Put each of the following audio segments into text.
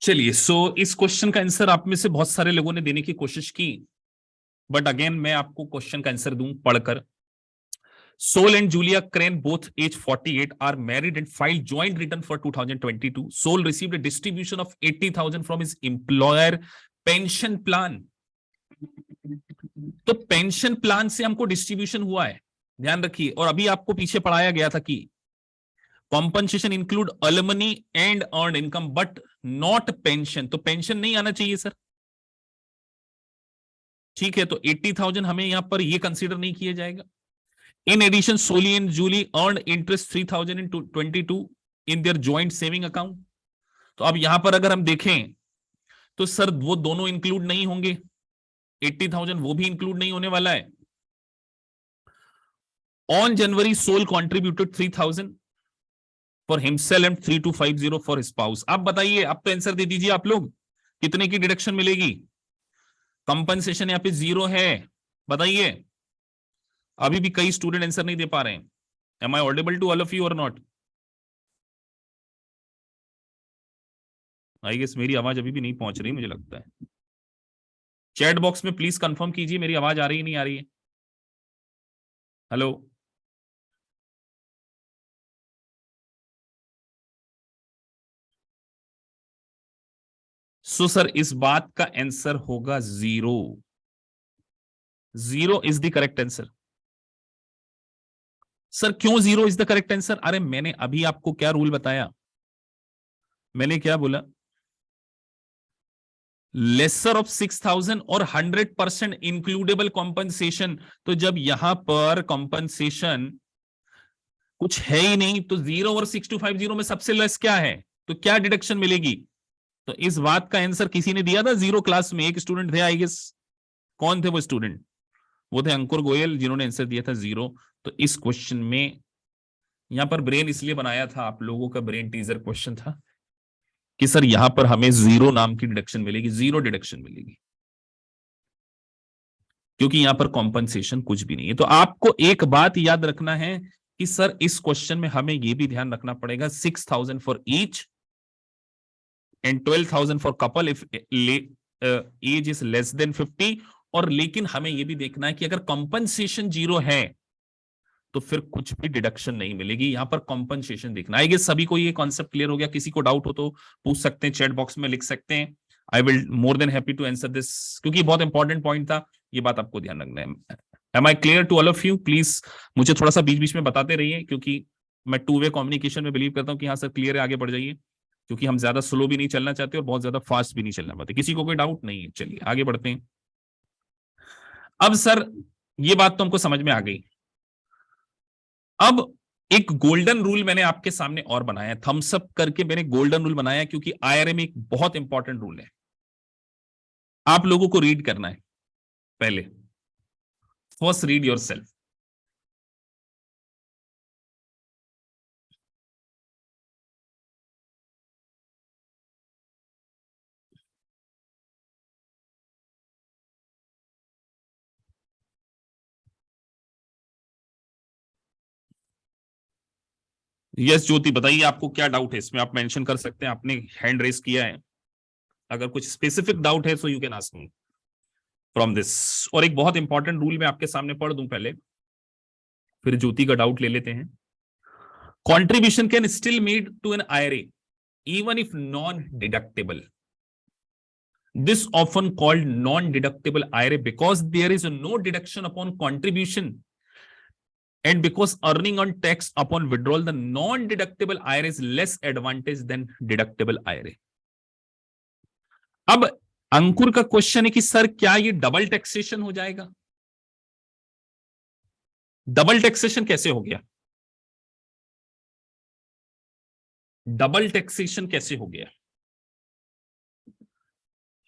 चलिए, इस क्वेश्चन का आंसर आप में से बहुत सारे लोगों ने देने की कोशिश की, बट अगेन मैं आपको क्वेश्चन का आंसर दूं पढ़कर। Sol and Julia Crane, both age 48, are married and filed joint return for 2022. Sol received a distribution of 80,000 from his employer pension plan. तो पेंशन प्लान से हमको डिस्ट्रीब्यूशन हुआ है, ध्यान रखिए। और अभी आपको पीछे पढ़ाया गया था कि compensation include अलमनी and earn income but not pension, तो पेंशन नहीं आना चाहिए सर। ठीक है, तो 80,000 हमें यहां पर ये कंसीडर नहीं किया जाएगा। In addition, Soli and Julie earned interest 3,000 in 22 in their joint saving account. तो अब यहां पर अगर हम देखें तो सर वो दोनों इंक्लूड नहीं होंगे, 80,000 वो भी इंक्लूड नहीं होने वाला है। On January, Sol contributed 3,000 for himself and 3,250 for his spouse. अब बताइए, अब तो आंसर दे दीजिए आप लोग, कितने की डिडक्शन मिलेगी? कंपनसेशन यहाँ पे 0 है, बताइए। अभी भी कई स्टूडेंट आंसर नहीं दे पा रहे हैं। Am I audible to all of you और नॉट? आई गेस मेरी आवाज अभी भी नहीं पहुंच रही, मुझे लगता है। चैट बॉक्स में प्लीज कंफर्म कीजिए मेरी आवाज आ रही है नहीं आ रही है। हेलो, सो सर इस बात का आंसर होगा 0। 0 is the correct answer. Sir क्यों 0 इज द करेक्ट आंसर? अरे मैंने अभी आपको क्या रूल बताया, मैंने क्या बोला? लेसर ऑफ 6,000 और 100% इंक्लूडेबल कॉम्पनसेशन। तो जब यहां पर कॉम्पनसेशन कुछ है ही नहीं, तो 0 और 6,250 में सबसे लेस क्या है, तो क्या डिडक्शन मिलेगी? तो इस बात का आंसर किसी ने दिया था 0 क्लास में, एक स्टूडेंट थे आई गेस। कौन थे वो स्टूडेंट? वो थे अंकुर गोयल, जिन्होंने आंसर दिया था 0। तो इस क्वेश्चन में यहां पर ब्रेन इसलिए बनाया था, आप लोगों का ब्रेन टीजर क्वेश्चन था कि सर यहां पर हमें 0 नाम की डिडक्शन मिलेगी, 0 डिडक्शन मिलेगी, क्योंकि यहां पर कॉम्पनसेशन कुछ भी नहीं है। तो आपको एक बात याद रखना है कि सर इस क्वेश्चन में हमें यह भी ध्यान रखना पड़ेगा 6,000 for each and 12,000 for couple if age is less than 50। और लेकिन हमें यह भी देखना है कि अगर कॉम्पनसेशन 0 है तो फिर कुछ भी डिडक्शन नहीं मिलेगी, यहां पर कॉम्पनसेशन देखना। आई गेस सभी को ये कॉन्सेप्ट क्लियर हो गया। किसी को डाउट हो तो पूछ सकते हैं, चैट बॉक्स में लिख सकते हैं। I will more than happy to answer this, क्योंकि बहुत इंपॉर्टेंट पॉइंट था, ये बात आपको ध्यान रखना है। Am I clear to all of you? Please मुझे थोड़ा सा बीच बीच में बताते रहिए, क्योंकि मैं 2 वे कम्युनिकेशन में बिलीव करता हूँ कि हाँ सर क्लियर है, आगे बढ़ जाइए, क्योंकि हम ज्यादा स्लो भी नहीं चलना चाहते और बहुत ज्यादा फास्ट भी नहीं चलना पाते। किसी को कोई डाउट नहीं है? चलिए आगे बढ़ते हैं। अब सर ये बात तो हमको समझ में आ गई। अब एक गोल्डन रूल मैंने आपके सामने और बनाया, थम्स अप करके मैंने गोल्डन रूल बनाया, क्योंकि आईआरए में एक बहुत इंपॉर्टेंट रूल है, आप लोगों को रीड करना है। पहले first read your yes Jyoti, बताइए आपको क्या डाउट है इसमें, आप मेंशन कर सकते हैं, आपने हैंड रेस किया है। अगर कुछ स्पेसिफिक डाउट है so you can ask me from this. और एक बहुत इंपॉर्टेंट रूल मैं आपके सामने पढ़ दूं पहले, फिर ज्योति का डाउट ले लेते हैं। Contribution can still made to an IRA even if non deductible. This often called non-deductible IRA because there is no deduction upon contribution and because earning on tax upon withdrawal, the non-deductible IRA is less advantage than deductible IRA. अब अंकुर का question है कि sir क्या ये double taxation हो जाएगा? Double taxation कैसे हो गया? डबल टैक्सेशन कैसे हो गया?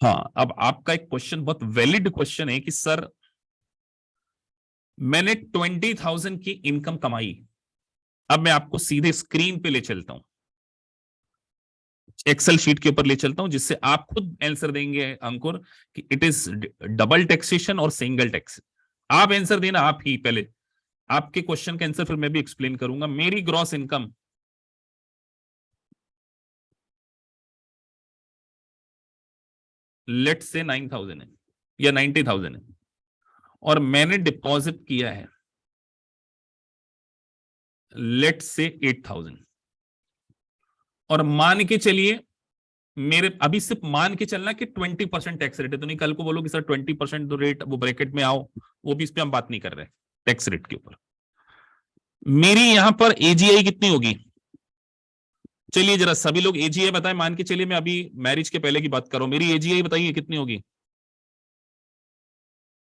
हाँ, अब आपका एक क्वेश्चन बहुत वैलिड क्वेश्चन है कि सर मैंने 20,000 की इनकम कमाई। अब मैं आपको सीधे स्क्रीन पे ले चलता हूं, एक्सेल शीट के ऊपर ले चलता हूं, जिससे आप खुद आंसर देंगे अंकुर कि इट इज डबल टैक्सेशन और सिंगल टैक्स। आप आंसर देना, आप ही पहले, आपके क्वेश्चन का आंसर फिर मैं भी एक्सप्लेन करूंगा। मेरी ग्रॉस इनकम लेट से 9,000 है या 90,000 है, और मैंने डिपॉजिट किया है लेट से 8,000, और मान के चलिए मेरे अभी सिर्फ मान के चलना कि 20% टैक्स रेट है, तो नहीं कल को बोलो कि सर 20% तो रेट वो ब्रैकेट में आओ, वो भी इस पे हम बात नहीं कर रहे टैक्स रेट के ऊपर। मेरी यहां पर एजीआई कितनी होगी, चलिए जरा सभी लोग एजीआई बताएं, मान के चलिए मैं अभी मैरिज के पहले की बात करूं, मेरी एजीआई बताइए कितनी होगी,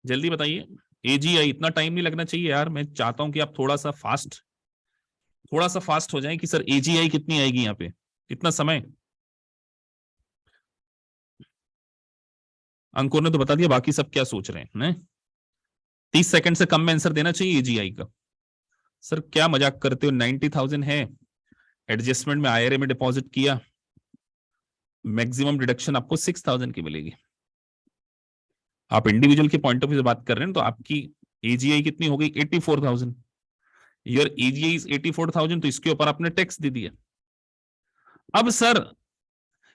जल्दी बताइए। एजीआई इतना टाइम नहीं लगना चाहिए यार, मैं चाहता हूं कि आप थोड़ा सा फास्ट हो जाए कि सर एजीआई कितनी आएगी यहाँ पे, कितना समय। अंकुर ने तो बता दिया, बाकी सब क्या सोच रहे हैं? 30 सेकंड से कम में आंसर देना चाहिए एजीआई का। सर क्या मजाक करते हो, 90,000 है, एडजस्टमेंट में आईआरए में डिपॉजिट किया, मैक्सिमम डिडक्शन आपको 6,000 की मिलेगी। आप इंडिविजुअल के पॉइंट ऑफ व्यू से बात कर रहे हैं तो आपकी एजीआई कितनी हो गई, 84,000। योर एजीआई इज 84,000, तो इसके ऊपर आपने टैक्स दे दिया। अब सर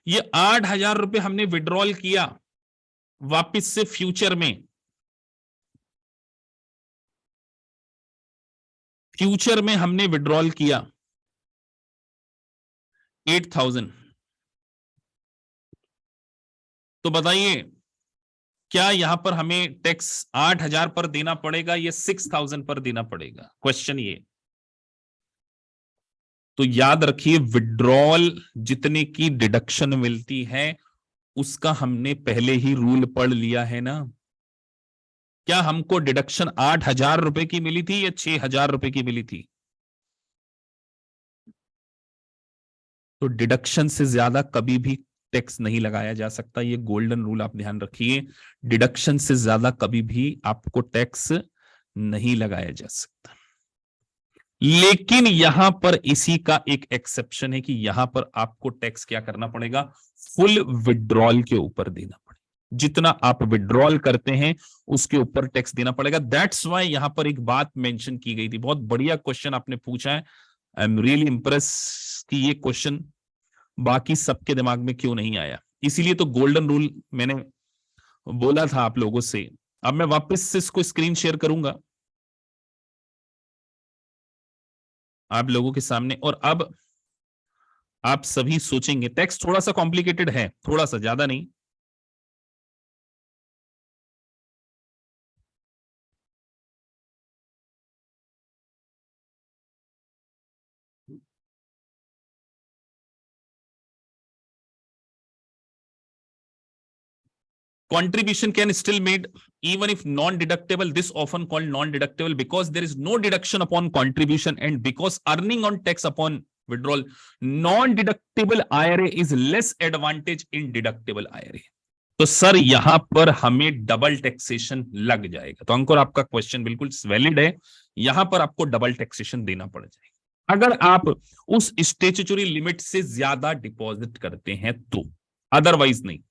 ये 8,000 रुपए हमने विड्रॉल किया वापिस से फ्यूचर में, हमने विड्रॉल किया 8,000, तो बताइए क्या यहां पर हमें टैक्स 8,000 पर देना पड़ेगा या 6,000 पर देना पड़ेगा, क्वेश्चन ये। तो याद रखिए विड्रॉल जितने की डिडक्शन मिलती है उसका हमने पहले ही रूल पढ़ लिया है ना। क्या हमको डिडक्शन 8,000 रुपए की मिली थी या 6,000 रुपए की मिली थी? तो डिडक्शन से ज्यादा कभी भी टैक्स नहीं लगाया जा सकता, ये गोल्डन रूल आप ध्यान रखिए। डिडक्शन से ज्यादा कभी भी आपको टैक्स नहीं लगाया जा सकता। लेकिन यहां पर इसी का एक एक्सेप्शन है कि यहां पर आपको टैक्स क्या करना पड़ेगा, फुल विड्रॉल के ऊपर देना पड़ेगा। जितना आप विड्रॉल करते हैं उसके ऊपर टैक्स देना पड़ेगा। दैट्स वाई यहां पर एक बात मेंशन की गई थी। बहुत बढ़िया क्वेश्चन आपने पूछा है, आई एम रियली इंप्रेस कि ये क्वेश्चन बाकी सबके दिमाग में क्यों नहीं आया। इसीलिए तो गोल्डन रूल मैंने बोला था आप लोगों से। अब मैं वापस से इसको स्क्रीन शेयर करूंगा आप लोगों के सामने, और अब आप सभी सोचेंगे, टेक्स्ट थोड़ा सा कॉम्प्लिकेटेड है, थोड़ा सा, ज्यादा नहीं। Contribution can still made even if non-deductible. This often called non-deductible because there is no deduction upon contribution and because earning on tax upon withdrawal. Non-deductible IRA is less advantage in deductible IRA. तो sir यहां पर हमें double taxation लग जाएगा। तो अंकुर आपका question बिल्कुल valid है, यहां पर आपको डबल टैक्सेशन देना पड़ जाएगा अगर आप उस स्टेचुटरी लिमिट से ज्यादा डिपॉजिट करते हैं तो, अदरवाइज नहीं।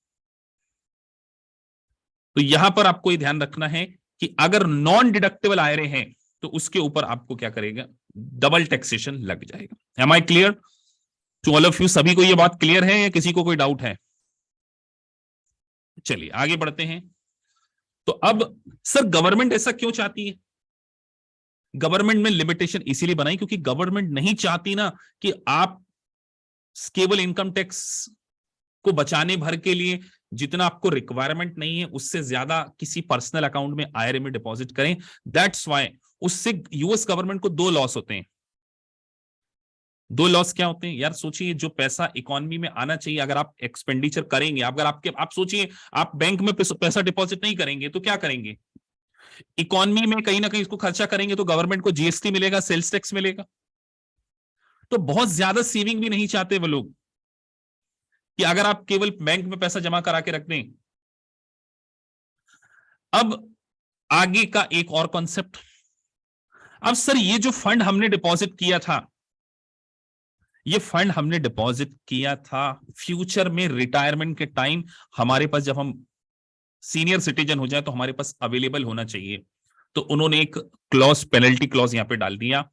तो यहां पर आपको ये ध्यान रखना है कि अगर नॉन डिडक्टेबल आयरे हैं तो उसके ऊपर आपको क्या करेगा, डबल टैक्सेशन लग जाएगा। Am I clear to all of you? सभी को ये बात क्लियर है या किसी को कोई डाउट है? चलिए आगे बढ़ते हैं। तो अब सर गवर्नमेंट ऐसा क्यों चाहती है? गवर्नमेंट में लिमिटेशन इसीलिए बनाई क्योंकि गवर्नमेंट नहीं चाहती ना कि आप केवल इनकम टैक्स को बचाने भर के लिए जितना आपको रिक्वायरमेंट नहीं है उससे ज्यादा किसी पर्सनल अकाउंट में आईआरए में डिपॉजिट करें। दैट्स वाई उससे यूएस गवर्नमेंट को दो लॉस होते हैं। दो लॉस क्या होते हैं यार? सोचिए, जो पैसा इकोनॉमी में आना चाहिए अगर आप एक्सपेंडिचर करेंगे, अगर आप सोचिए आप बैंक में पैसा डिपॉजिट नहीं करेंगे तो क्या करेंगे? इकोनॉमी में कहीं ना कहीं इसको खर्चा करेंगे तो गवर्नमेंट को जीएसटी मिलेगा, सेल्स टैक्स मिलेगा। तो बहुत ज्यादा सेविंग भी नहीं चाहते वो लोग कि अगर आप केवल बैंक में पैसा जमा करा के रख दें। अब आगे का एक और कॉन्सेप्ट, अब सर ये जो फंड हमने डिपॉजिट किया था, ये फंड हमने डिपॉजिट किया था फ्यूचर में रिटायरमेंट के टाइम हमारे पास, जब हम सीनियर सिटीजन हो जाए तो हमारे पास अवेलेबल होना चाहिए। तो उन्होंने एक क्लॉज, पेनल्टी क्लॉज यहां पे डाल दिया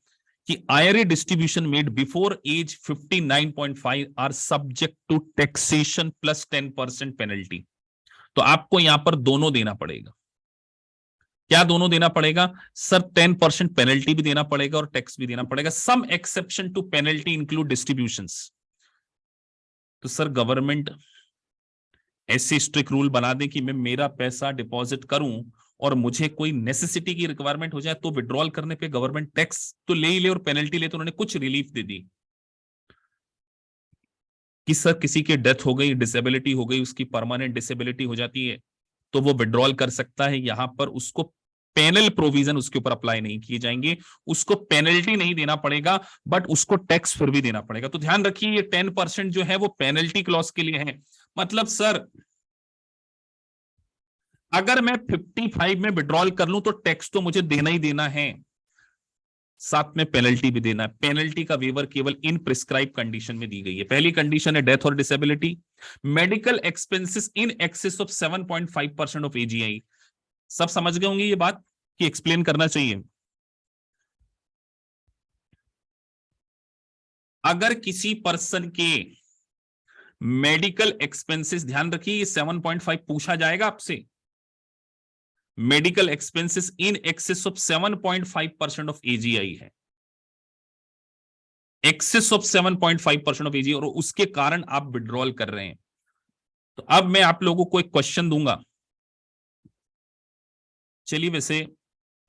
कि IRA distribution made before age 59.5 are subject to taxation plus 10% penalty. तो आपको यहां पर दोनों देना पड़ेगा। क्या दोनों देना पड़ेगा सर? 10% पेनल्टी भी देना पड़ेगा और टैक्स भी देना पड़ेगा। Some exception to penalty include distributions. तो सर गवर्नमेंट ऐसे स्ट्रिक्ट रूल बना दे कि मैं मेरा पैसा डिपॉजिट करूं और मुझे कोई नेसेसिटी की रिक्वायरमेंट हो जाए तो विड्रॉल करने पे गवर्नमेंट टैक्स तो ले ही ले और पेनल्टी ले, तो उन्होंने कुछ रिलीफ दे दी कि सर किसी की डेथ हो गई, डिसेबिलिटी हो गई, उसकी परमानेंट डिसेबिलिटी हो जाती है तो वो विड्रॉल कर सकता है। यहां पर उसको पेनल प्रोविजन उसके ऊपर अप्लाई नहीं किए जाएंगे, उसको पेनल्टी नहीं देना पड़ेगा, बट उसको टैक्स फिर भी देना पड़ेगा। तो ध्यान रखिए ये 10% जो है वो पेनल्टी क्लॉज के लिए है। मतलब सर अगर मैं 55 में विड्रॉल कर लूं तो टैक्स तो मुझे देना ही देना है, साथ में पेनल्टी भी देना है। पेनल्टी का वेवर केवल इन प्रिस्क्राइब कंडीशन में दी गई है। पहली कंडीशन है डेथ और disability, medical expenses in excess of 7.5% of AGI. सब समझ गए होंगे ये बात कि एक्सप्लेन करना चाहिए। अगर किसी पर्सन के मेडिकल एक्सपेंसेस, ध्यान रखिए ये 7.5 पूछा जाएगा आपसे, medical expenses in excess of 7.5% of AGI है, एक्सेस ऑफ 7.5% ऑफ एजीआई, और उसके कारण आप विड्रॉल कर रहे हैं। तो अब मैं आप लोगों को एक क्वेश्चन दूंगा, चलिए वैसे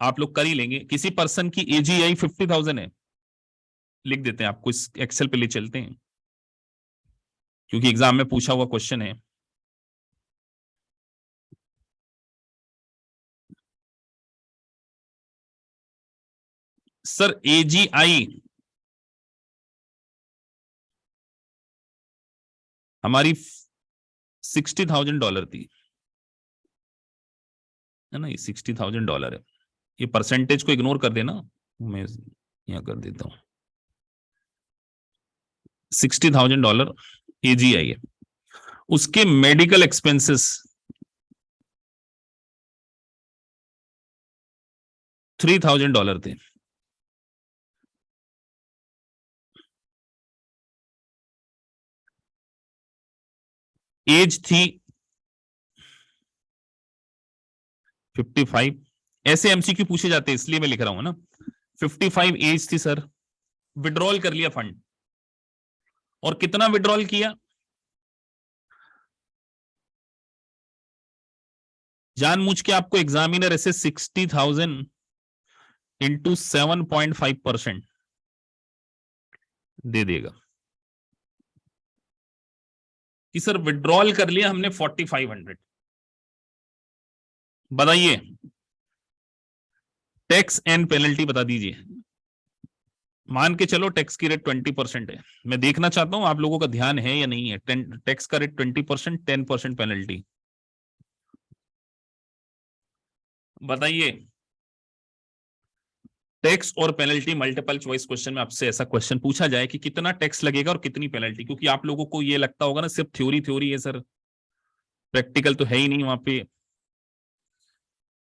आप लोग कर ही लेंगे। किसी पर्सन की एजीआई 50,000 है, लिख देते हैं, आपको इस एक्सेल पे ले चलते हैं क्योंकि एग्जाम में पूछा हुआ क्वेश्चन है। सर एजीआई हमारी $60,000 थी, है ना, ये $60,000 है। ये परसेंटेज को इग्नोर कर देना, मैं यहां कर देता हूं। $60,000 एजीआई है, उसके मेडिकल एक्सपेंसेस $3,000 थे। एज थी 55। ऐसे एमसीक्यू पूछे जाते हैं इसलिए मैं लिख रहा हूं ना। 55 एज थी सर, विड्रॉल कर लिया फंड, और कितना विड्रॉल किया? जानबूझ के आपको एग्जामिनर ऐसे 60,000 इंटू 7.5% दे देगा कि सर विड्रॉल कर लिया हमने 4,500। बताइए टैक्स एंड पेनल्टी बता दीजिए। मान के चलो टैक्स की रेट 20% है, मैं देखना चाहता हूं आप लोगों का ध्यान है या नहीं है। टैक्स का रेट 20%, 10% पेनल्टी, बताइए। टैक्स और पेनल्टी मल्टीपल चॉइस क्वेश्चन में आपसे ऐसा क्वेश्चन पूछा जाए कि कितना टैक्स लगेगा और कितनी पेनल्टी, क्योंकि आप लोगों को ये लगता होगा ना सिर्फ थ्योरी थ्योरी है सर, प्रैक्टिकल तो है ही नहीं वहां पे,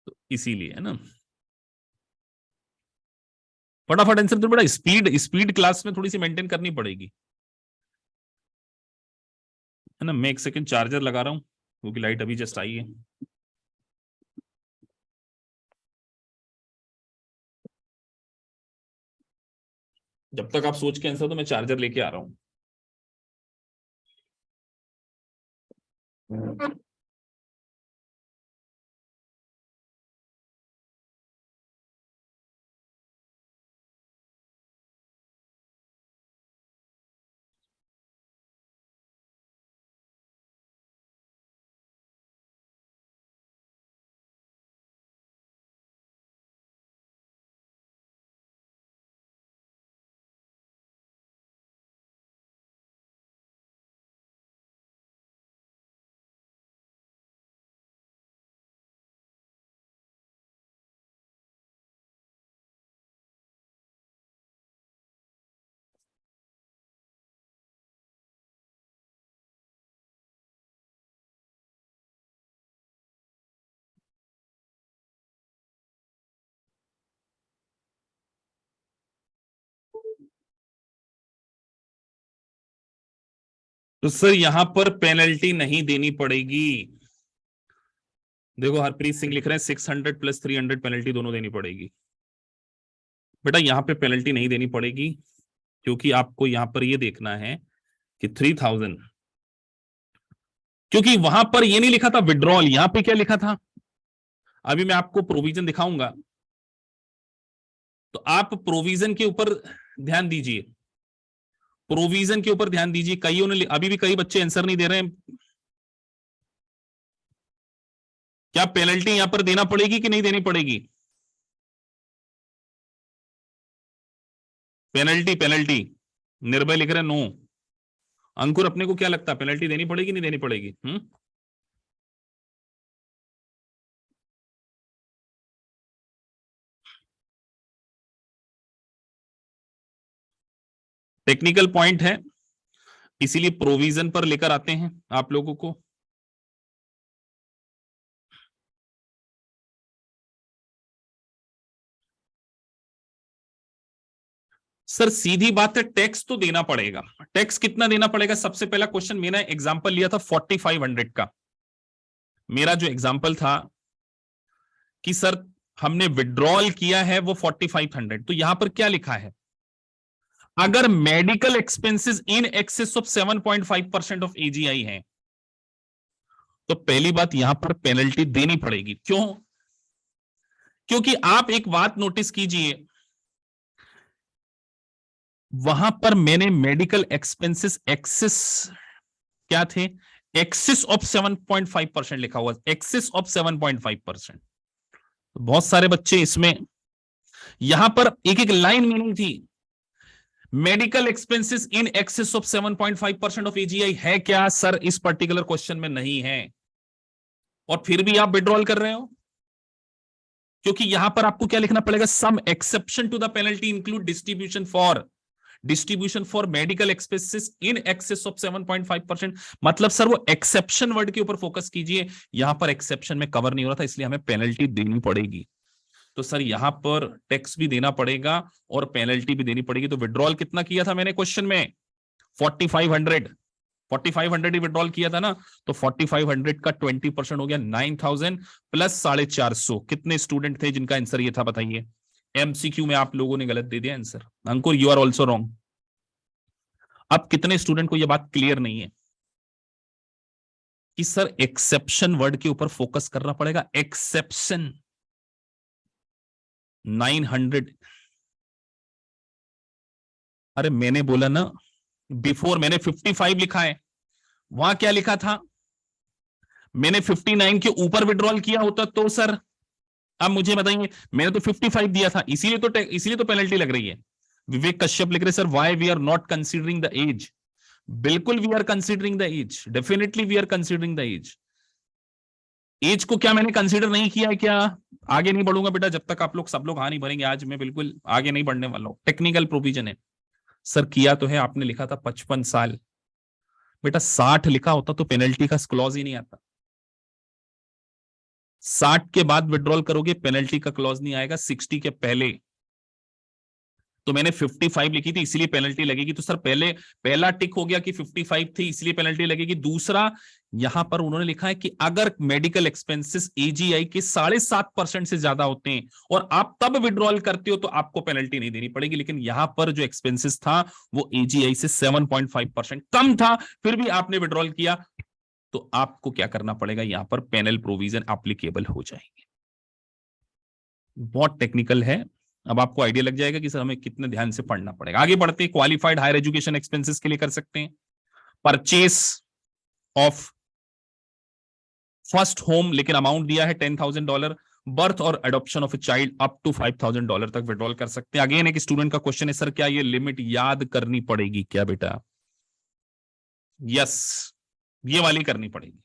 तो इसीलिए है ना। फटाफट आंसर तो, बड़ा स्पीड स्पीड क्लास में थोड़ी सी मेंटेन करनी पड़ेगी, है ना। मैं एक सेकंड चार्जर लगा रहा हूं क्योंकि लाइट अभी जस्ट आई है। जब तक आप सोच के आंसर तो मैं चार्जर लेके आ रहा हूं। तो सर यहां पर पेनल्टी नहीं देनी पड़ेगी, देखो हरप्रीत सिंह लिख रहे हैं 600 प्लस 300 पेनल्टी दोनों देनी पड़ेगी। बेटा यहाँ पे पेनल्टी नहीं देनी पड़ेगी, क्योंकि आपको यहाँ पर ये देखना है कि 3000, क्योंकि वहां पर ये नहीं लिखा था विड्रॉल, यहां पे क्या लिखा था। अभी मैं आपको प्रोविजन दिखाऊंगा, तो आप प्रोविजन के ऊपर ध्यान दीजिए, प्रोविजन के ऊपर ध्यान दीजिए। कईयों ने, अभी भी कई बच्चे आंसर नहीं दे रहे हैं। क्या पेनल्टी यहां पर देना पड़ेगी कि नहीं देनी पड़ेगी? पेनल्टी पेनल्टी, निर्भय लिख रहे नो। अंकुर अपने को क्या लगता है, पेनल्टी देनी पड़ेगी नहीं देनी पड़ेगी? टेक्निकल पॉइंट है, इसीलिए प्रोविजन पर लेकर आते हैं आप लोगों को। सर सीधी बात है, टैक्स तो देना पड़ेगा। टैक्स कितना देना पड़ेगा? सबसे पहला क्वेश्चन, मैंने एग्जांपल लिया था 4500 का। मेरा जो एग्जांपल था कि सर हमने विड्रॉल किया है वो 4500, तो यहां पर क्या लिखा है, अगर medical expenses in excess of 7.5% of AGI है, तो पहली बात यहां पर पेनल्टी देनी पड़ेगी। क्यों? क्योंकि आप एक बात नोटिस कीजिए, वहां पर मैंने मेडिकल एक्सपेंसेस एक्सेस क्या थे, एक्सेस ऑफ 7.5% लिखा हुआ, एक्सेस ऑफ 7.5%। बहुत सारे बच्चे इसमें, यहां पर एक एक लाइन मीनिंग थी, medical expenses in excess of 7.5% of AGI है क्या सर? इस पर्टिकुलर क्वेश्चन में नहीं है, और फिर भी आप विड्रॉल कर रहे हो, क्योंकि यहां पर आपको क्या लिखना पड़ेगा, some exception to the penalty include distribution for medical expenses in excess of 7.5%। मतलब सर वो एक्सेप्शन वर्ड के ऊपर फोकस कीजिए, यहां पर एक्सेप्शन में कवर नहीं हो रहा था, इसलिए हमें पेनल्टी देनी पड़ेगी। तो सर यहां पर टैक्स भी देना पड़ेगा और पेनल्टी भी देनी पड़ेगी। तो विड्रॉल कितना किया था मैंने क्वेश्चन में, 4500, 4500 ही विड्रॉल किया था ना, तो 4500 का 20% हो गया 9000 प्लस 450। कितने स्टूडेंट थे जिनका आंसर ये था बताइए? एमसीक्यू में आप लोगों ने गलत दे दिया answer. Ankur you are also wrong. अब कितने स्टूडेंट को यह बात क्लियर नहीं है कि सर एक्सेप्शन वर्ड के ऊपर फोकस करना पड़ेगा, एक्सेप्शन 900। अरे मैंने बोला ना, बिफोर मैंने 55 लिखा है, वहां क्या लिखा था, मैंने 59 के ऊपर विड्रॉल किया होता तो सर, अब मुझे बताइए, मैंने तो 55 दिया था, इसीलिए तो पेनल्टी लग रही है। विवेक कश्यप लिख रहे sir why we are not considering the age. बिल्कुल we are considering the age, definitely we are considering the age. Age को क्या मैंने कंसीडर नहीं किया है क्या? आगे नहीं बढ़ूंगा बेटा जब तक आप लोग सब लोग हाँ नहीं भरेंगे, आज मैं बिल्कुल आगे नहीं बढ़ने वाला हूं। टेक्निकल प्रोविजन है सर, किया तो है, आपने लिखा था 55 साल, बेटा 60 लिखा होता तो पेनल्टी का क्लॉज ही नहीं आता। 60 के बाद विड्रॉल करोगे पेनल्टी का क्लॉज नहीं आएगा, 60 के पहले। तो मैंने 55 लिखी थी इसलिए पेनल्टी लगेगी। तो सर पहले पहला टिक हो गया कि 55 थी इसलिए पेनल्टी लगेगी। दूसरा, यहां पर उन्होंने लिखा है कि अगर मेडिकल एक्सपेंसेस एजीआई के 7.5% से ज्यादा होते हैं और आप तब विड्रॉल करते हो तो आपको पेनल्टी नहीं देनी पड़ेगी। लेकिन यहां पर जो एक्सपेंसेस था वो एजीआई से 7.5% कम था, फिर भी आपने विड्रॉल किया, तो आपको क्या करना पड़ेगा, यहां पर पेनल प्रोविजन एप्लीकेबल हो जाएंगे। बहुत टेक्निकल है, अब आपको आइडिया लग जाएगा कि सर हमें कितने ध्यान से पढ़ना पड़ेगा। आगे बढ़ते हैं, क्वालिफाइड हायर एजुकेशन एक्सपेंसेस के लिए कर सकते हैं, परचेस ऑफ फर्स्ट होम, लेकिन अमाउंट दिया है $10,000, बर्थ और adoption of a child up to $5,000 तक विड्रॉल कर सकते हैं। अगेन एक स्टूडेंट का क्वेश्चन है, सर क्या ये लिमिट याद करनी पड़ेगी क्या बेटा? यस, ये वाली करनी पड़ेगी,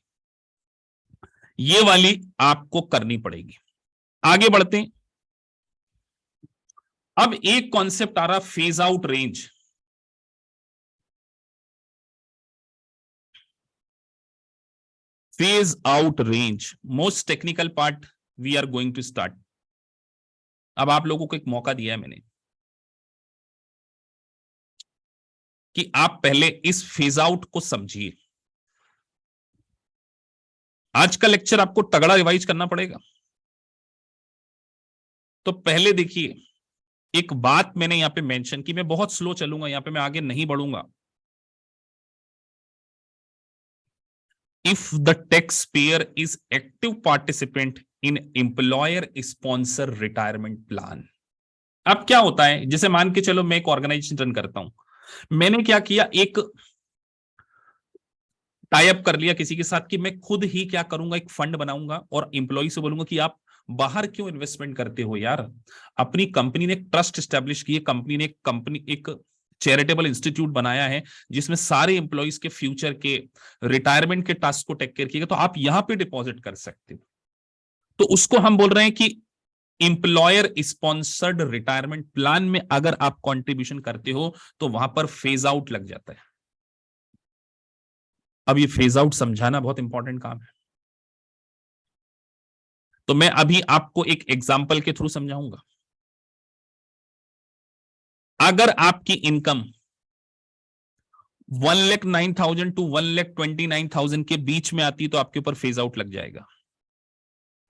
ये वाली आपको करनी पड़ेगी। आगे बढ़ते हैं, अब एक कॉन्सेप्ट आ रहा, phase out range. Phase out range, most technical part we are going to start. अब आप लोगों को एक मौका दिया है मैंने कि आप पहले इस फेज आउट को समझिए। आज का लेक्चर आपको तगड़ा रिवाइज करना पड़ेगा। तो पहले देखिए, एक बात मैंने यहां पे मेंशन की, मैं बहुत स्लो चलूंगा यहां पे, मैं आगे नहीं बढ़ूंगा। If the tax payer is active participant in employer sponsor retirement plan. अब क्या होता है, जैसे मान के चलो मैं एक ऑर्गेनाइजेशन रन करता हूं, मैंने क्या किया, एक टाई अप कर लिया किसी के साथ कि मैं खुद ही क्या करूंगा, एक फंड बनाऊंगा और एम्प्लॉय से बोलूंगा कि आप बाहर क्यों इन्वेस्टमेंट करते हो यार। अपनी कंपनी ने एक ट्रस्ट स्टैब्लिश की है, कंपनी एक चैरिटेबल इंस्टीट्यूट बनाया है जिसमें सारे एम्प्लॉयज के फ्यूचर के रिटायरमेंट के टास्क को टेक केयर किएगा, तो आप यहां पे डिपॉजिट कर सकते हो। तो उसको हम बोल रहे हैं कि एम्प्लॉयर स्पॉन्सर्ड रिटायरमेंट प्लान में अगर आप कंट्रीब्यूशन करते हो तो वहां पर फेज आउट लग जाता है। अब ये फेज आउट समझाना बहुत इंपॉर्टेंट काम है, तो मैं अभी आपको एक एग्जांपल के थ्रू समझाऊंगा। अगर आपकी इनकम 1,09,000 टू 1,29,000 के बीच में आती है तो आपके ऊपर फेज आउट लग जाएगा।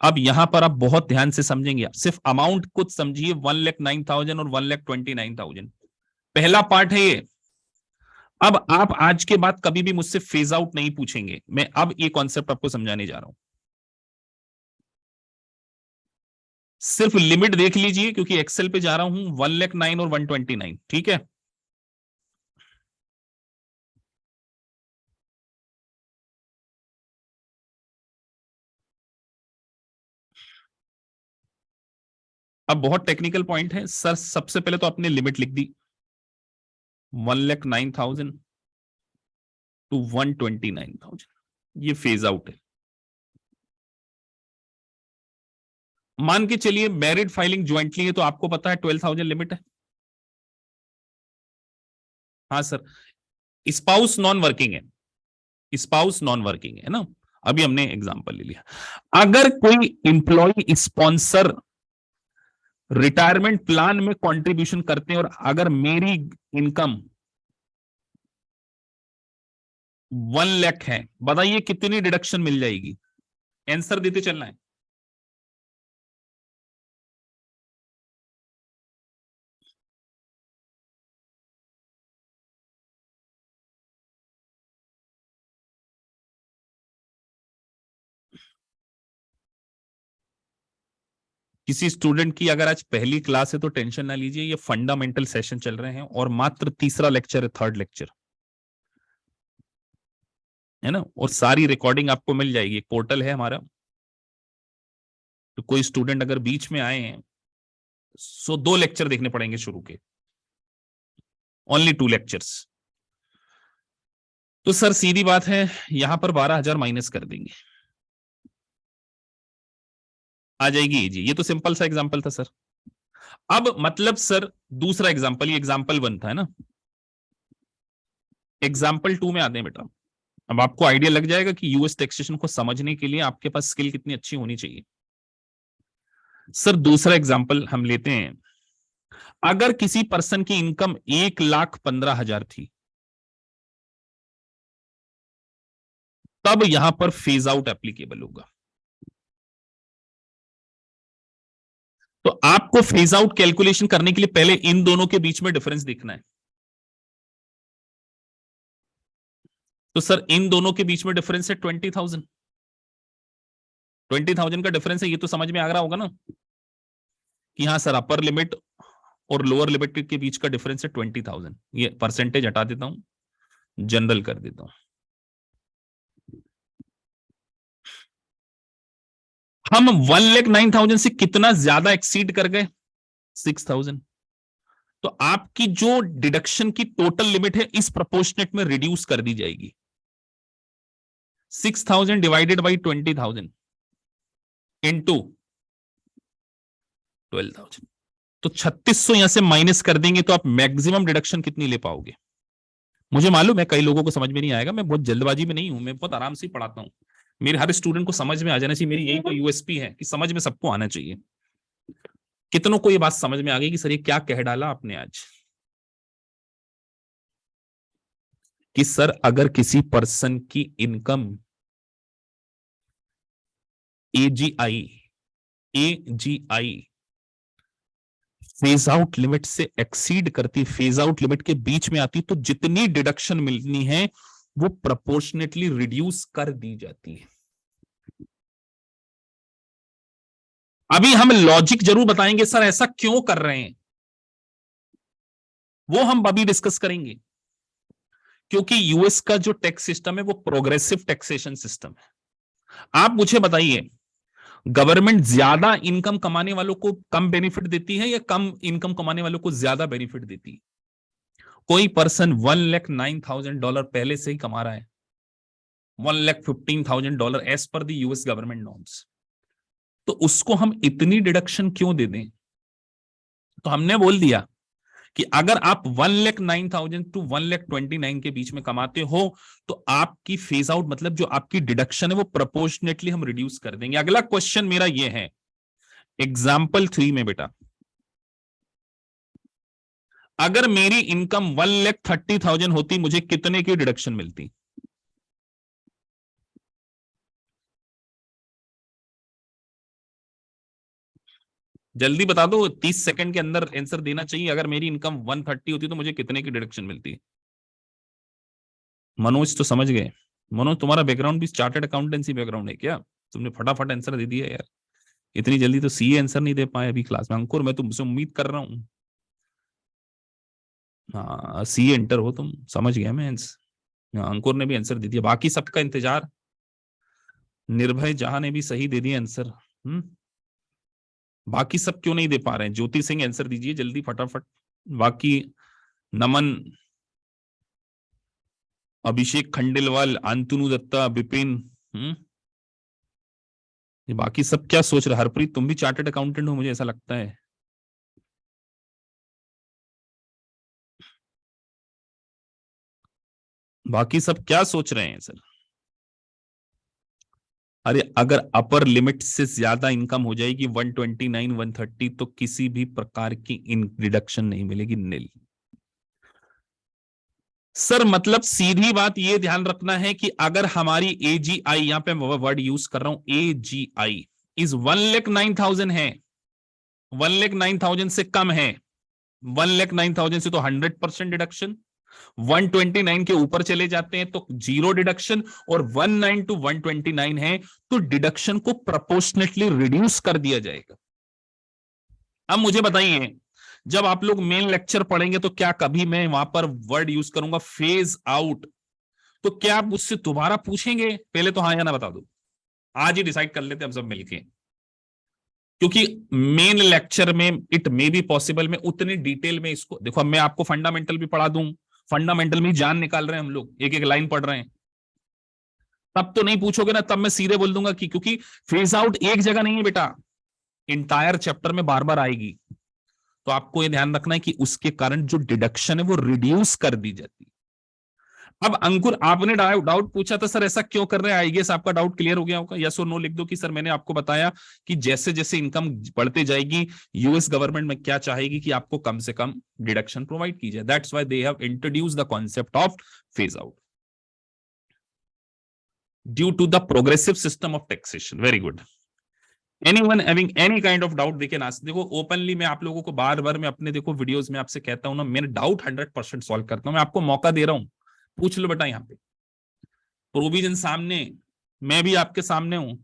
अब यहां पर आप बहुत ध्यान से समझेंगे, आप सिर्फ अमाउंट कुछ समझिए, 1,09,000 और 1,29,000 पहला पार्ट है ये। अब आप आज के बाद कभी भी मुझसे फेज आउट नहीं पूछेंगे, मैं अब ये कॉन्सेप्ट आपको समझाने जा रहा हूं। सिर्फ लिमिट देख लीजिए क्योंकि एक्सेल पे जा रहा हूं, 1,09,000 और 129, ठीक है। अब बहुत टेक्निकल पॉइंट है सर, सबसे पहले तो आपने लिमिट लिख दी 1,09,000 टू 129,000, ये फेज आउट है। मान के चलिए मैरिड फाइलिंग ज्वाइंटली है तो आपको पता है 12,000 लिमिट है। हाँ सर, स्पाउस नॉन वर्किंग है, स्पाउस नॉन वर्किंग है ना। अभी हमने एग्जांपल ले लिया, अगर कोई इंप्लॉय स्पॉन्सर रिटायरमेंट प्लान में कंट्रीब्यूशन करते हैं और अगर मेरी इनकम 1 लाख है, बताइए कितनी डिडक्शन मिल जाएगी, आंसर देते चलना है। किसी स्टूडेंट की अगर आज पहली क्लास है तो टेंशन ना लीजिए, ये फंडामेंटल सेशन चल रहे हैं और मात्र तीसरा लेक्चर है, थर्ड लेक्चर है ना। और सारी रिकॉर्डिंग आपको मिल जाएगी, एक पोर्टल है हमारा, तो कोई स्टूडेंट अगर बीच में आए हैं सो 2 लेक्चर देखने पड़ेंगे शुरू के, ओनली 2 लेक्चर्स। तो सर सीधी बात है, यहां पर 12,000 माइनस कर देंगे, आ जाएगी जी। ये तो सिंपल सा एग्जांपल था सर। अब मतलब सर दूसरा एग्जांपल, ये एग्जांपल 1 था है ना, एग्जांपल 2 में आते हैं बेटा। अब आपको आइडिया लग जाएगा कि यूएस टैक्सेशन को समझने के लिए आपके पास स्किल कितनी अच्छी होनी चाहिए। सर दूसरा एग्जांपल हम लेते हैं, अगर किसी पर्सन की इनकम 1,15,000 थी, तब यहां पर फेज आउट एप्लीकेबल होगा। तो आपको फेज आउट कैलकुलेशन करने के लिए पहले इन दोनों के बीच में डिफरेंस देखना है। तो सर इन दोनों के बीच में डिफरेंस है 20,000, 20,000 का डिफरेंस है, ये तो समझ में आ रहा होगा ना कि हाँ सर अपर लिमिट और लोअर लिमिट के बीच का डिफरेंस है 20,000। ये परसेंटेज हटा देता हूं, जनरल कर देता हूं। हम 1,09,000 से कितना ज्यादा एक्सीड कर गए, 6,000। तो आपकी जो डिडक्शन की टोटल लिमिट है इस प्रोपोर्शनेट में रिड्यूस कर दी जाएगी। 6,000 डिवाइडेड बाई 20,000 इंटू 12,000, तो 3,600 यहां से माइनस कर देंगे तो आप मैक्सिमम डिडक्शन कितनी ले पाओगे। मुझे मालूम है कई लोगों को समझ में नहीं आएगा, मैं बहुत जल्दबाजी में नहीं हूं, मैं बहुत आराम से पढ़ाता हूं। मेरे हर स्टूडेंट को समझ में आ जाना चाहिए, मेरी यही तो यूएसपी है कि समझ में सबको आना चाहिए। कितनों को ये बात समझ में आ गई कि सर ये क्या कह डाला आपने आज, कि सर अगर किसी पर्सन की income AGI, AGI phase out limit से एक्सीड करती, फेज आउट लिमिट के बीच में आती, तो जितनी डिडक्शन मिलनी है वो प्रोपोर्शनेटली रिड्यूस कर दी जाती है। अभी हम लॉजिक जरूर बताएंगे सर ऐसा क्यों कर रहे हैं, वो हम अभी डिस्कस करेंगे। क्योंकि यूएस का जो टैक्स सिस्टम है वो प्रोग्रेसिव टैक्सेशन सिस्टम है। आप मुझे बताइए, गवर्नमेंट ज्यादा इनकम कमाने वालों को कम बेनिफिट देती है या कम इनकम कमाने वालों को ज्यादा बेनिफिट देती है? कोई पर्सन $1,09,000 पहले से ही कमा रहा है, $1,15,000 as per the US government norms, तो उसको हम इतनी डिडक्शन क्यों दे दें? तो हमने बोल दिया कि अगर आप 1,09,000 टू 1,29,000 के बीच में कमाते हो तो आपकी फेज आउट मतलब जो आपकी डिडक्शन है वो प्रोपोर्शनेटली हम रिड्यूस कर देंगे। अगला क्वेश्चन मेरा ये है, एग्जाम्पल 3 में बेटा, अगर मेरी इनकम 1,30,000 होती, मुझे कितने की डिडक्शन मिलती? जल्दी बता दो, 30 सेकंड के अंदर आंसर देना चाहिए। अगर मेरी इनकम 130 होती तो मुझे कितने की डिडक्शन मिलती? मनोज तो समझ गए। मनोज तुम्हारा बैकग्राउंड भी चार्टर्ड अकाउंटेंसी बैकग्राउंड है क्या? तुमने फटाफट आंसर दे दिया यार, इतनी जल्दी तो सीए आंसर नहीं दे पाए अभी क्लास में। अंकुर मैं तुमसे उम्मीद कर रहा हूँ, हाँ सीए इंटर हो तुम, समझ गया मैं। हाँ, अंकुर ने भी आंसर दे दिया, बाकी सबका इंतजार। निर्भय जहां ने भी सही दे दिया आंसर। बाकी सब क्यों नहीं दे पा रहे हैं? ज्योति सिंह आंसर दीजिए जल्दी फटाफट। बाकी नमन, अभिषेक खंडेलवाल, अंतनु दत्ता, बिपिन, ये बाकी सब क्या सोच रहे? हरप्रीत तुम भी चार्टर्ड अकाउंटेंट हो मुझे ऐसा लगता है। बाकी सब क्या सोच रहे हैं सर? अरे अगर अपर लिमिट से ज्यादा इनकम हो जाएगी 129 130 तो किसी भी प्रकार की इन रिडक्शन नहीं मिलेगी, नील। सर मतलब सीधी बात ये ध्यान रखना है कि अगर हमारी एजीआई, यहां पे वर्ड यूज कर रहा हूं, एजीआई इज 1,09,000 है, 1,09,000 से कम है, 1,09,000 से तो 100% डिडक्शन, 129 के ऊपर चले जाते हैं तो जीरो डिडक्शन, और 19 टू 129 है तो डिडक्शन को प्रोपोर्शनेटली रिड्यूस कर दिया जाएगा। अब मुझे बताइए, जब आप लोग मेन लेक्चर पढ़ेंगे तो क्या कभी मैं वहां पर वर्ड यूज करूंगा फेज आउट, तो क्या आप मुझसे दोबारा पूछेंगे? पहले तो हाँ या ना बता दो, आज ही डिसाइड कर लेते हम सब मिलके। क्योंकि मेन लेक्चर में इट मे बी पॉसिबल मैं उतनी डिटेल में इसको देखो, मैं आपको फंडामेंटल भी पढ़ा दूं, फंडामेंटल में जान निकाल रहे हैं हम लोग, एक एक लाइन पढ़ रहे हैं, तब तो नहीं पूछोगे ना, तब मैं सीधे बोल दूंगा कि क्योंकि फेज आउट एक जगह नहीं है बेटा, इंटायर चैप्टर में बार बार आएगी। तो आपको यह ध्यान रखना है कि उसके कारण जो डिडक्शन है वो रिड्यूस कर दी जाती है। अब अंकुर आपने डाउट पूछा था सर ऐसा क्यों कर रहे हैं, आई गेस आपका डाउट क्लियर हो गया होगा। यस और नो लिख दो कि सर मैंने आपको बताया कि जैसे जैसे इनकम बढ़ती जाएगी यूएस गवर्नमेंट में क्या चाहेगी कि आपको कम से कम डिडक्शन प्रोवाइड की जाए, that's why they have introduce the concept of phase out due to the progressive system of taxation. Very good. Anyone having any kind of doubt they can ask. देखो openly मैं आप लोगों को बार बार मैं अपने देखो वीडियोस में आपसे कहता हूं ना, मेरे डाउट 100% सॉल्व करता हूं, मैं आपको मौका दे रहा हूं, पूछ लो बेटा। यहाँ पे प्रोविजन सामने, मैं भी आपके सामने हूं।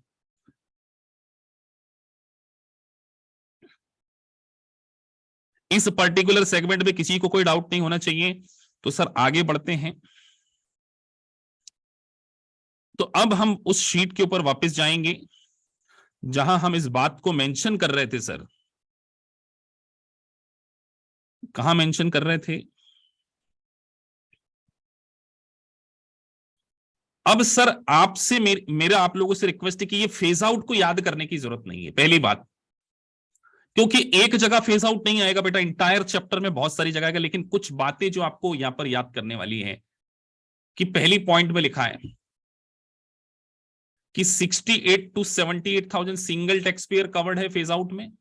इस पर्टिकुलर सेगमेंट में किसी को कोई डाउट नहीं होना चाहिए। तो सर आगे बढ़ते हैं। तो अब हम उस शीट के ऊपर वापस जाएंगे जहां हम इस बात को मेंशन कर रहे थे सर। कहां मेंशन कर रहे थे? अब सर आपसे मेरा आप लोगों से रिक्वेस्ट है कि ये फेज आउट को याद करने की जरूरत नहीं है, पहली बात, क्योंकि एक जगह फेज आउट नहीं आएगा बेटा, इंटायर चैप्टर में बहुत सारी जगह आएगा। लेकिन कुछ बातें जो आपको यहां पर याद करने वाली है कि पहली पॉइंट में लिखा है कि 68 to 78,000 single tax payer covered है फेज आउट में।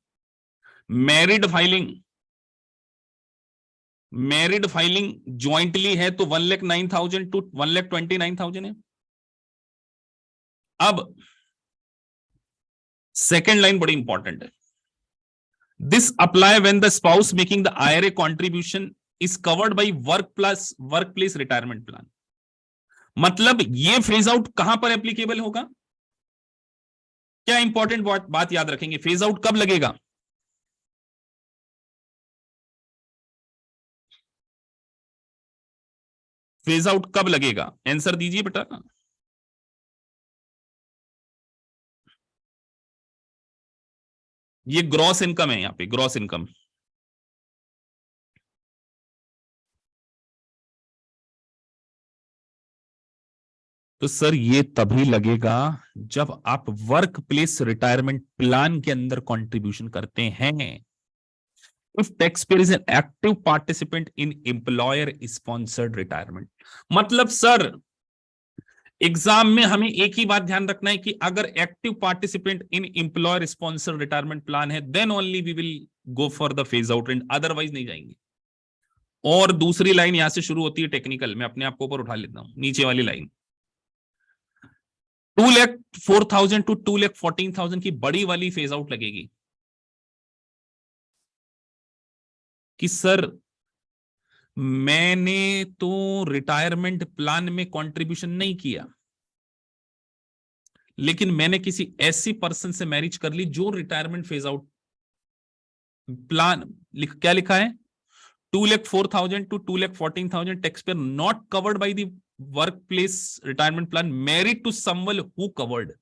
Married filing, married filing jointly है तो 1,09,000 टू 1,29,000 है। अब सेकेंड लाइन बड़ी इंपॉर्टेंट है, this apply when the spouse making the IRA contribution is covered by work place retirement plan. मतलब ये फेज आउट कहां पर एप्लीकेबल होगा? क्या इंपॉर्टेंट बात याद रखेंगे, फेज आउट कब लगेगा? फेज आउट कब लगेगा? आंसर दीजिए बेटा। ये ग्रॉस इनकम है, यहां पे ग्रॉस इनकम। तो सर ये तभी लगेगा जब आप वर्क प्लेस रिटायरमेंट प्लान के अंदर कंट्रीब्यूशन करते हैं। If taxpayer is an active participant in employer sponsored retirement. मतलब सर एग्जाम में हमें एक ही बात ध्यान रखना है कि अगर active participant in employer sponsored retirement plan है, then only we will go for the phase out, and otherwise नहीं जाएंगे। और दूसरी लाइन यहां से शुरू होती है टेक्निकल, मैं अपने आप को ऊपर उठा लेता हूं, नीचे वाली लाइन 2,04,000 टू 2,14,000 की बड़ी वाली फेज आउट लगेगी कि सर मैंने तो रिटायरमेंट प्लान में कंट्रीब्यूशन नहीं किया, लेकिन मैंने किसी ऐसी पर्सन से मैरिज कर ली जो रिटायरमेंट फेज आउट प्लान क्या लिखा है, 2,04,000 to 2,14,000 tax payer not covered by the work place retirement plan married to someone who covered.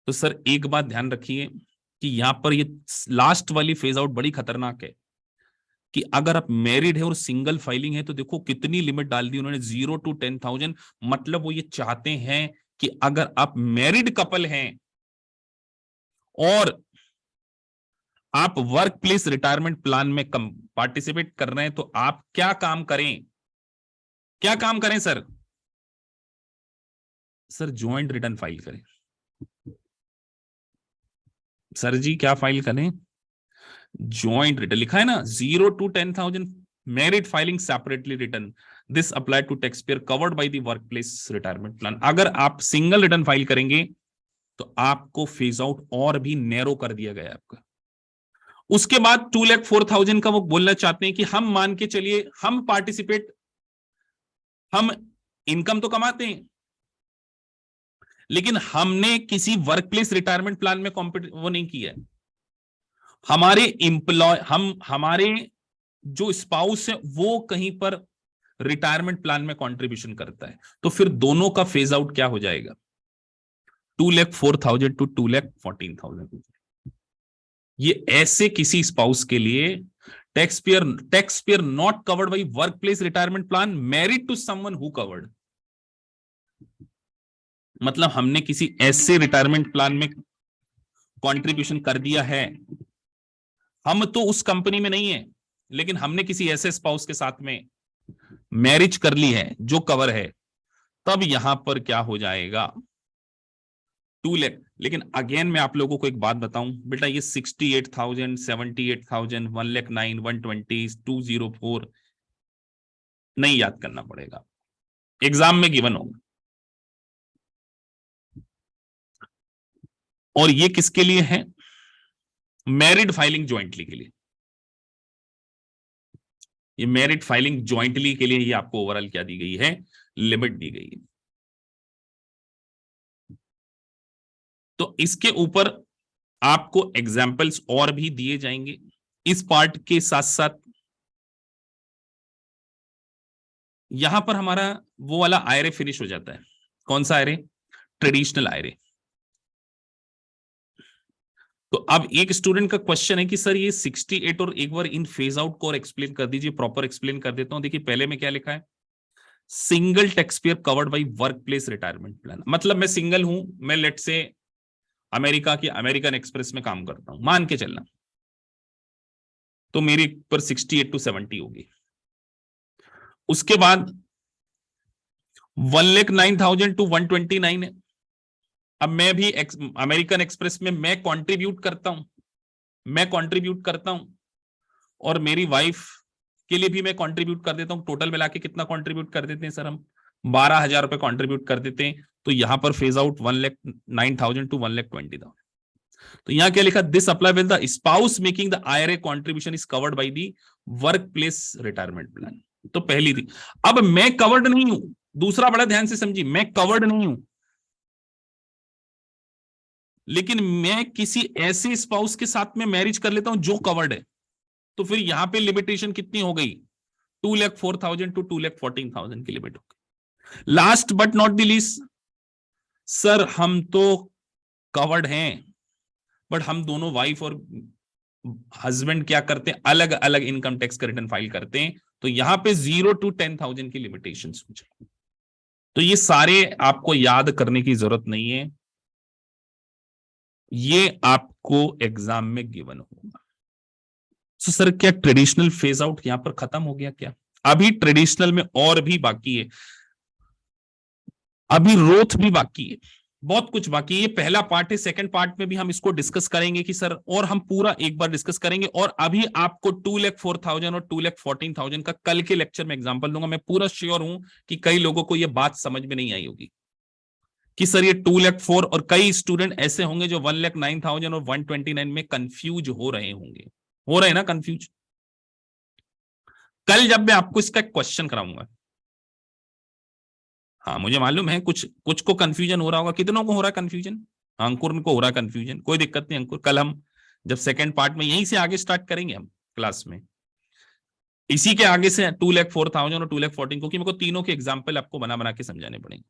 तो सर एक बात ध्यान रखिए कि यहां पर ये लास्ट वाली फेज आउट बड़ी खतरनाक है कि अगर आप मैरिड है और सिंगल फाइलिंग है तो देखो कितनी लिमिट डाल दी उन्होंने, 0 टू 10,000। मतलब वो ये चाहते हैं कि अगर आप मैरिड कपल हैं और आप वर्क प्लेस रिटायरमेंट प्लान में पार्टिसिपेट कर रहे हैं तो आप क्या काम करें? क्या काम करें sir? Sir joint return file करें। सर जी क्या फाइल करें? ज्वाइंट रिटर्न लिखा है ना, 0 to 10,000 married filing separately return, this apply to tax payer covered by the work place retirement plan. अगर आप सिंगल रिटर्न फाइल करेंगे तो आपको फेज आउट और भी नैरो कर दिया गया आपका। उसके बाद 2,04,000 का वो बोलना चाहते हैं कि हम मान के चलिए हम पार्टिसिपेट, हम इनकम तो कमाते हैं लेकिन हमने किसी वर्क प्लेस रिटायरमेंट प्लान में वो नहीं किया है। हमारे एम्प्लॉय हमारे जो स्पाउस है वो कहीं पर रिटायरमेंट प्लान में कंट्रीब्यूशन करता है, तो फिर दोनों का फेज आउट क्या हो जाएगा, 2,04,000 टू 2,14,000। ये ऐसे किसी स्पाउस के लिए tax payer not covered by work place retirement plan married to someone who covered. मतलब हमने किसी ऐसे रिटायरमेंट प्लान में कंट्रीब्यूशन कर दिया है, हम तो उस कंपनी में नहीं है लेकिन हमने किसी ऐसे स्पाउस के साथ में मैरिज कर ली है जो कवर है, तब यहां पर क्या हो जाएगा, 2 लाख। लेकिन अगेन मैं आप लोगों को एक बात बताऊं बेटा, ये 68,000, 78,000, 1,09,000, 120, 204 नहीं याद करना पड़ेगा, एग्जाम में गिवन होगा। और ये किसके लिए है? मैरिड फाइलिंग ज्वाइंटली के लिए। ये मैरिड फाइलिंग ज्वाइंटली के लिए ही आपको ओवरऑल क्या दी गई है, लिमिट दी गई है। तो इसके ऊपर आपको एग्जाम्पल्स और भी दिए जाएंगे इस पार्ट के साथ साथ। यहां पर हमारा वो वाला आयरे फिनिश हो जाता है। कौन सा आयरे? ट्रेडिशनल आयरे। तो अब एक स्टूडेंट का क्वेश्चन है कि सर ये 68 और एक बार इन फेज आउट को और एक्सप्लेन कर दीजिए, प्रॉपर एक्सप्लेन कर देता हूं। देखिए पहले में क्या लिखा है, single tax payer covered by work place retirement plan. मतलब मैं सिंगल हूं, मैं लेट से अमेरिका की अमेरिकन एक्सप्रेस में काम करता हूं, मान के चलना, तो मेरी पर 68 टू 70 होगी। उसके बाद 1,09,000 टू 129 है। अब मैं भी अमेरिकन एक्सप्रेस में मैं कंट्रीब्यूट करता हूं और मेरी वाइफ के लिए भी मैं कंट्रीब्यूट कर देता हूं। टोटल मिला के कितना कंट्रीब्यूट कर देते हैं सर हम, 12,000 रुपए कॉन्ट्रीब्यूट कर देते तो यहां पर फेज आउट 1,09,000 टू 1,20,000। तो यहां क्या लिखा, this apply with the spouse making the IRA contribution is covered by the work place retirement plan. तो पहली थी। अब मैं कवर्ड नहीं हूं, दूसरा बड़ा ध्यान से समझिए, मैं कवर्ड नहीं हूं, लेकिन मैं किसी ऐसे स्पाउस के साथ में मैरिज कर लेता हूं जो कवर्ड है, तो फिर यहां पे लिमिटेशन कितनी हो गई, 2,04,000 टू 2,14,000 की लिमिट हो गई। Last but not the least, sir हम तो कवर्ड हैं, बट हम दोनों वाइफ और हस्बैंड क्या करते हैं, अलग अलग इनकम टैक्स का रिटर्न फाइल करते हैं, तो यहां पे 0 टू 10,000 की लिमिटेशन हो जाए। तो ये सारे आपको याद करने की जरूरत नहीं है, ये आपको एग्जाम में गिवन होगा। तो सर क्या ट्रेडिशनल फेज आउट यहां पर खत्म हो गया क्या? अभी ट्रेडिशनल में और भी बाकी है, अभी रोथ भी बाकी है, बहुत कुछ बाकी है। ये पहला पार्ट है, सेकंड पार्ट में भी हम इसको डिस्कस करेंगे कि सर, और हम पूरा एक बार डिस्कस करेंगे। और अभी आपको 2,04,000 और 2,14,000 का कल के लेक्चर में एग्जांपल दूंगा। मैं पूरा श्योर हूं कि कई लोगों को ये बात समझ में नहीं आई होगी कि सर ये 2,04,000, और कई स्टूडेंट ऐसे होंगे जो 1,09,000 और 129 में कंफ्यूज हो रहे होंगे, हो रहे हैं ना कंफ्यूज। कल जब मैं आपको इसका क्वेश्चन कराऊंगा, हाँ मुझे मालूम है कुछ को कंफ्यूजन हो रहा होगा, कितनों को हो रहा है कंफ्यूजन, अंकुर को हो रहा है कंफ्यूजन, कोई दिक्कत नहीं अंकुर, कल हम जब सेकंड पार्ट में यहीं से आगे स्टार्ट करेंगे हम क्लास में, इसी के आगे से 2,04,000 और 2,14,000, क्योंकि मेरे को तीनों के एग्जाम्पल आपको बना बना के समझाने पड़ेंगे।